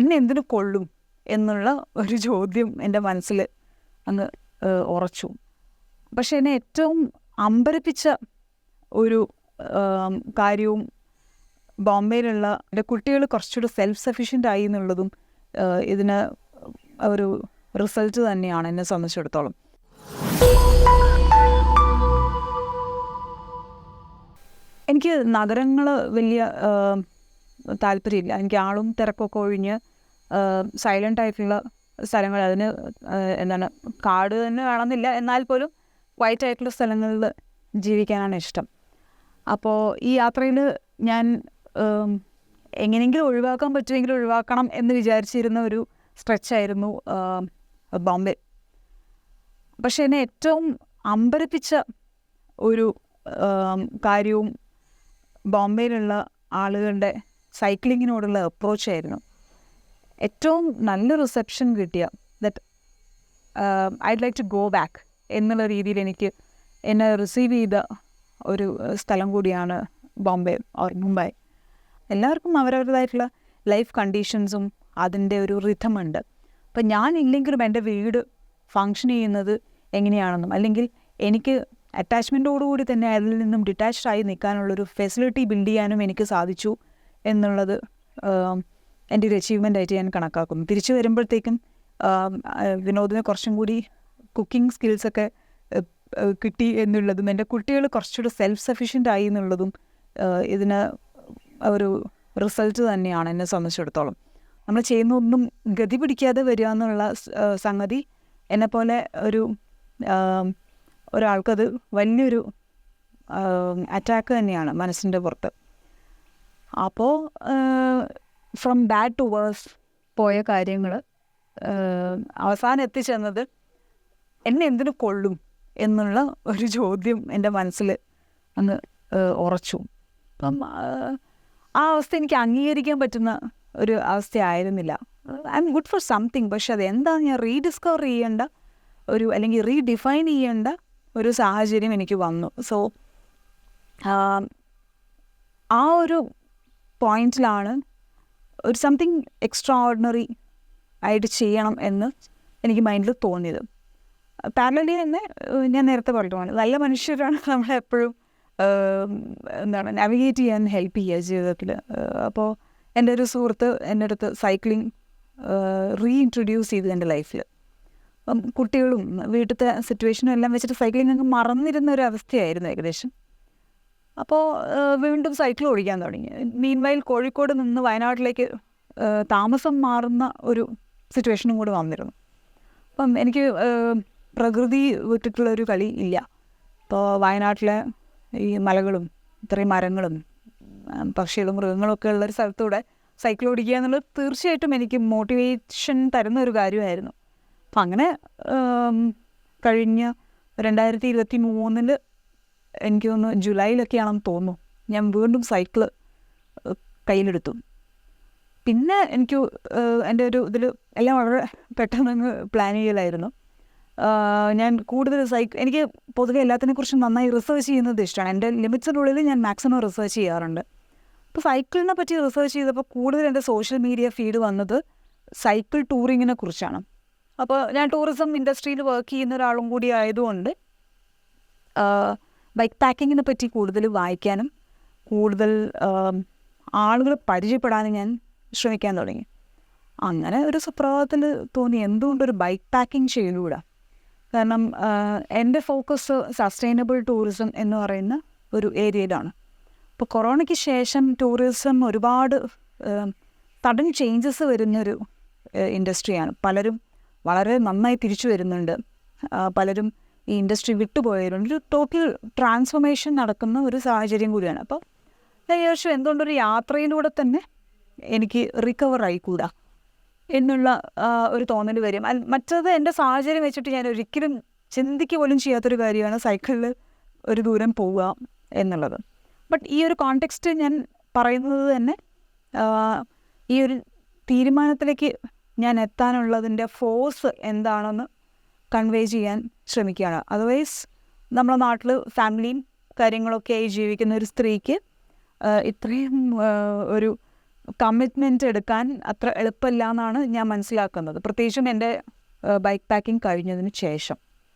എന്നെ എന്തിനു കൊള്ളും എന്നുള്ള ഒരു ചോദ്യം എൻ്റെ മനസ്സിൽ അങ്ങ് ഉറച്ചു. പക്ഷെ എന്നെ ഏറ്റവും അമ്പരപ്പിച്ച ഒരു കാര്യവും ബോംബെയിലുള്ള എൻ്റെ കുട്ടികൾ കുറച്ചുകൂടി സെൽഫ് സഫീഷ്യൻ്റ് ആയി എന്നുള്ളതും ഇതിന് ഒരു റിസൾട്ട് തന്നെയാണ് എന്നെ സംബന്ധിച്ചിടത്തോളം. എനിക്ക് നഗരങ്ങൾ വലിയ താല്പര്യമില്ല. എനിക്ക് ആളും തിരക്കൊക്കെ ഒഴിഞ്ഞ് സൈലൻ്റ് ആയിട്ടുള്ള സ്ഥലങ്ങൾ, അതിന് എന്താണ് കാട് തന്നെ വേണമെന്നില്ല, എന്നാൽ പോലും ക്വയറ്റ് ആയിട്ടുള്ള സ്ഥലങ്ങളിൽ ജീവിക്കാനാണ് ഇഷ്ടം. അപ്പോൾ ഈ യാത്രയിൽ ഞാൻ എങ്ങനെയെങ്കിലും ഒഴിവാക്കാൻ പറ്റുമെങ്കിലും ഒഴിവാക്കണം എന്ന് വിചാരിച്ചിരുന്ന ഒരു സ്ട്രെച്ചായിരുന്നു ബോംബെ. പക്ഷെ എന്നെ ഏറ്റവും അമ്പരപ്പിച്ച ഒരു കാര്യവും ബോംബെയിലുള്ള ആളുകളുടെ സൈക്ലിങ്ങിനോടുള്ള അപ്രോച്ചായിരുന്നു. ഏറ്റവും നല്ല റിസപ്ഷൻ കിട്ടിയ that I'd like to go back എന്നുള്ള രീതിയിൽ എന്നെ റിസീവ് ചെയ്ത ഒരു സ്ഥലം കൂടിയാണ് ബോംബെ ഓർ മുംബൈ. എല്ലാവർക്കും അവരവരുടേതായിട്ടുള്ള ലൈഫ് കണ്ടീഷൻസും അതിൻ്റെ ഒരു റിഥമുണ്ട്. അപ്പം ഞാനില്ലെങ്കിലും എൻ്റെ വീട് ഫങ്ഷൻ ചെയ്യുന്നത് എങ്ങനെയാണെന്നും, അല്ലെങ്കിൽ എനിക്ക് അറ്റാച്ച്മെൻറ്റോടുകൂടി തന്നെ അതിൽ നിന്നും ഡിറ്റാച്ച്ഡായി നിൽക്കാനുള്ളൊരു ഫെസിലിറ്റി ബിൽഡ് ചെയ്യാനും എനിക്ക് സാധിച്ചു എന്നുള്ളത് എൻ്റെ ഒരു അച്ചീവ്മെൻ്റ് ഞാൻ കണക്കാക്കുന്നു. തിരിച്ചു വരുമ്പോഴത്തേക്കും വിനോദിന് കുറച്ചും കൂടി കുക്കിംഗ് സ്കിൽസൊക്കെ കിട്ടി എന്നുള്ളതും എൻ്റെ കുട്ടികൾ കുറച്ചുകൂടി സെൽഫ് സഫീഷ്യൻ്റ് ആയി എന്നുള്ളതും ഇതിന് ഒരു റിസൾട്ട് തന്നെയാണ് എന്നെ സംബന്ധിച്ചിടത്തോളം. നമ്മൾ ചെയ്യുന്ന ഒന്നും ഗതി പിടിക്കാതെ വരിക എന്നുള്ള സംഗതി എന്നെപ്പോലെ ഒരാൾക്കത് വലിയൊരു അറ്റാക്ക് തന്നെയാണ് മനസ്സിൻ്റെ പുറത്ത്. അപ്പോൾ ഫ്രം ബാഡ് ടു വേഴ്സ് പോയ കാര്യങ്ങൾ അവസാനം എത്തിച്ചെന്നത് എന്നെ എന്തിനു കൊള്ളും എന്നുള്ള ഒരു ചോദ്യം എൻ്റെ മനസ്സിൽ അങ്ങ് ഉറച്ചു. അപ്പം ആ അവസ്ഥ എനിക്ക് അംഗീകരിക്കാൻ പറ്റുന്ന ഒരു അവസ്ഥയായിരുന്നില്ല. I am good for something, പക്ഷെ അതെന്താണെന്ന് ഞാൻ റീഡിസ്കവർ ചെയ്യേണ്ട അല്ലെങ്കിൽ റീഡിഫൈൻ ചെയ്യേണ്ട ഒരു സാഹചര്യം എനിക്ക് വന്നു. സോ ആ ഒരു പോയിന്റിലാണ് ഒരു സംതിങ് എക്സ്ട്രാ ഓർഡിനറി ആയിട്ട് ചെയ്യണം എന്ന് എനിക്ക് മൈൻഡിൽ തോന്നിയത്. പാരലലി തന്നെ ഞാൻ നേരത്തെ പറഞ്ഞതാണ്, നല്ല മനുഷ്യരാണ് നമ്മളെപ്പോഴും നാവിഗേറ്റ് ചെയ്യാൻ ഹെൽപ്പ് ചെയ്യുക ജീവിതത്തിൽ. അപ്പോൾ എൻ്റെ ഒരു സുഹൃത്ത് എൻ്റെ അടുത്ത് സൈക്ലിംഗ് റീഇൻട്രൊഡ്യൂസ് ചെയ്തു എൻ്റെ ലൈഫിൽ. അപ്പം കുട്ടികളും വീട്ടിലത്തെ സിറ്റുവേഷനും എല്ലാം വെച്ചിട്ട് സൈക്ലിംഗ് അങ്ങ് മറന്നിരുന്ന ഒരു അവസ്ഥയായിരുന്നു ഏകദേശം. അപ്പോൾ വീണ്ടും സൈക്കിൾ ഓടിക്കാൻ തുടങ്ങി. മീൻവൈൽ കോഴിക്കോട് നിന്ന് വയനാട്ടിലേക്ക് താമസം മാറുന്ന ഒരു സിറ്റുവേഷനും കൂടെ വന്നിരുന്നു. അപ്പം എനിക്ക് പ്രകൃതി വിട്ടിട്ടുള്ളൊരു കളി ഇല്ല. ഇപ്പോൾ വയനാട്ടിലെ ഈ മലകളും ഇത്രയും മരങ്ങളും പക്ഷികളും മൃഗങ്ങളും ഒക്കെ ഉള്ളൊരു സ്ഥലത്തൂടെ സൈക്കിൾ ഓടിക്കുക എന്നുള്ളത് തീർച്ചയായിട്ടും എനിക്ക് മോട്ടിവേഷൻ തരുന്ന ഒരു കാര്യമായിരുന്നു. അപ്പം അങ്ങനെ കഴിഞ്ഞ 2023 എനിക്ക് തോന്നുന്നു ജൂലൈയിലൊക്കെയാണെന്ന് തോന്നുന്നു, ഞാൻ വീണ്ടും സൈക്കിള് കയ്യിലെടുത്തു. പിന്നെ എനിക്ക് എൻ്റെ ഒരു ഇതിൽ എല്ലാം വളരെ പെട്ടെന്ന് പ്ലാൻ ചെയ്യലായിരുന്നു. ഞാൻ കൂടുതൽ എനിക്ക് പൊതുവെ എല്ലാത്തിനെക്കുറിച്ചും നന്നായി റിസർച്ച് ചെയ്യുന്നത് ഇഷ്ടമാണ്. എൻ്റെ ലിമിറ്റ്സിനുള്ളിൽ ഞാൻ മാക്സിമം റിസർച്ച് ചെയ്യാറുണ്ട്. അപ്പോൾ സൈക്കിളിനെ പറ്റി റിസർച്ച് ചെയ്തപ്പോൾ കൂടുതൽ എൻ്റെ സോഷ്യൽ മീഡിയ ഫീഡ് വന്നത് സൈക്കിൾ ടൂറിങ്ങിനെ കുറിച്ചാണ്. അപ്പോൾ ഞാൻ ടൂറിസം ഇൻഡസ്ട്രിയിൽ വർക്ക് ചെയ്യുന്ന ഒരാളും കൂടി ആയതുകൊണ്ട് ബൈക്ക് പാക്കിങ്ങിനെ പറ്റി കൂടുതൽ വായിക്കാനും കൂടുതൽ ആളുകൾ പരിചയപ്പെടാനും ഞാൻ ശ്രമിക്കാൻ തുടങ്ങി. അങ്ങനെ ഒരു സുപ്രഭാതത്തിൽ തോന്നി എന്തുകൊണ്ടൊരു ബൈക്ക് പാക്കിംഗ് ചെയ്തുകൂടാ. കാരണം എൻ്റെ ഫോക്കസ് സസ്റ്റൈനബിൾ ടൂറിസം എന്ന് പറയുന്ന ഒരു ഏരിയയിലാണ്. ഇപ്പോൾ കൊറോണയ്ക്ക് ശേഷം ടൂറിസം ഒരുപാട് സഡൻ ചേഞ്ചസ് വരുന്നൊരു ഇൻഡസ്ട്രിയാണ്. പലരും വളരെ നന്നായി തിരിച്ചു വരുന്നുണ്ട്, പലരും ഈ ഇൻഡസ്ട്രി വിട്ടുപോയവരുണ്ട്. ഒരു ടോട്ടൽ ട്രാൻസ്ഫോർമേഷൻ നടക്കുന്ന ഒരു സാഹചര്യം കൂടിയാണ്. അപ്പോൾ ഏകദേശം എന്തുകൊണ്ടൊരു യാത്രയിലൂടെ തന്നെ എനിക്ക് റിക്കവർ ആയിക്കൂടാ എന്നുള്ള ഒരു തോന്നൽ വരും. മറ്റത് എൻ്റെ സാഹചര്യം വെച്ചിട്ട് ഞാൻ ഒരിക്കലും ചിന്തിക്കുക പോലും ചെയ്യാത്തൊരു കാര്യമാണ് സൈക്കിളിൽ ഒരു ദൂരം പോവുക എന്നുള്ളത്. ബട്ട് ഈ ഒരു കോണ്ടെക്സ്റ്റ് ഞാൻ പറയുന്നത് തന്നെ ഈ ഒരു തീരുമാനത്തിലേക്ക് ഞാൻ എത്താനുള്ളതിൻ്റെ ഫോഴ്സ് എന്താണെന്ന് കൺവേ ചെയ്യാൻ ശ്രമിക്കുകയാണ്. അതർവൈസ് നമ്മുടെ നാട്ടിൽ ഫാമിലിയും കാര്യങ്ങളൊക്കെ ആയി ജീവിക്കുന്ന ഒരു സ്ത്രീക്ക് ഇത്രയും ഒരു കമ്മിറ്റ്മെൻറ്റ് എടുക്കാൻ അത്ര എളുപ്പമില്ല എന്നാണ് ഞാൻ മനസ്സിലാക്കുന്നത്, പ്രത്യേകിച്ചും എൻ്റെ ബൈക്ക് പാക്കിംഗ് കഴിഞ്ഞതിന് ശേഷം.